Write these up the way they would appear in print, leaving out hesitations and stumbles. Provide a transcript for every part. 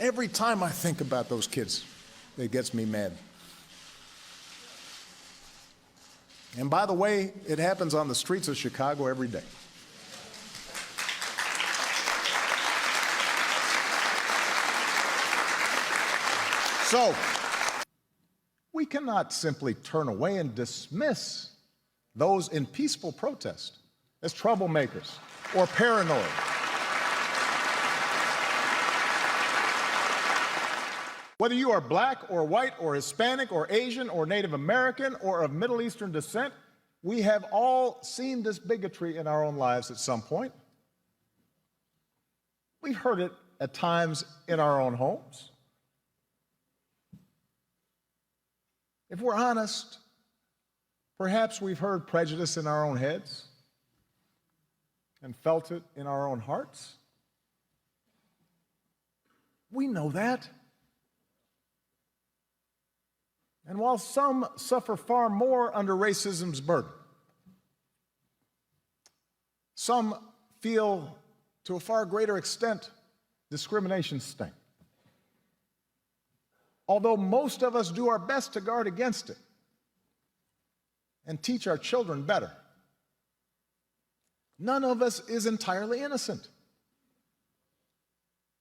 Every time I think about those kids, it gets me mad. And by the way, it happens on the streets of Chicago every day. So, we cannot simply turn away and dismiss those in peaceful protest as troublemakers or paranoid. Whether you are black or white or Hispanic or Asian or Native American or of Middle Eastern descent, we have all seen this bigotry in our own lives at some point. We've heard it at times in our own homes. If we're honest, perhaps we've heard prejudice in our own heads and felt it in our own hearts. We know that. And while some suffer far more under racism's burden, some feel to a far greater extent discrimination's sting. Although most of us do our best to guard against it and teach our children better, none of us is entirely innocent.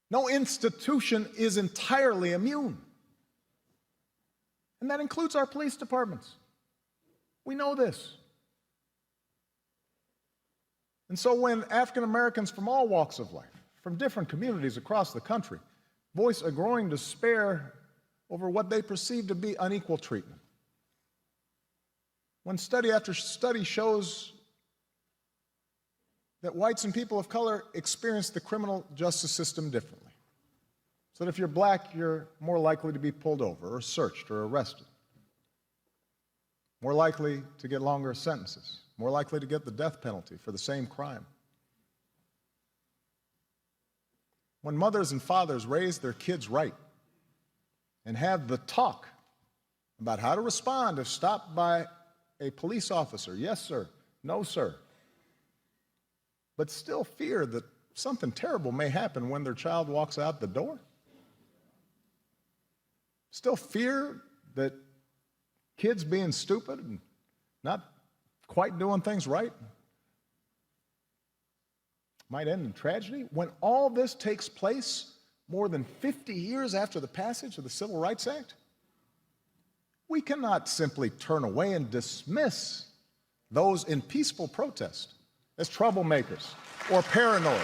No institution is entirely immune. And that includes our police departments. We know this. And so when African Americans from all walks of life, from different communities across the country, voice a growing despair over what they perceive to be unequal treatment, when study after study shows that whites and people of color experience the criminal justice system differently, so that if you're black, you're more likely to be pulled over or searched or arrested, more likely to get longer sentences, more likely to get the death penalty for the same crime. When mothers and fathers raise their kids right and have the talk about how to respond if stopped by a police officer, yes, sir, no, sir, but still fear that something terrible may happen when their child walks out the door, still fear that kids being stupid and not quite doing things right might end in tragedy, when all this takes place more than 50 years after the passage of the Civil Rights Act, we cannot simply turn away and dismiss those in peaceful protest as troublemakers or paranoid.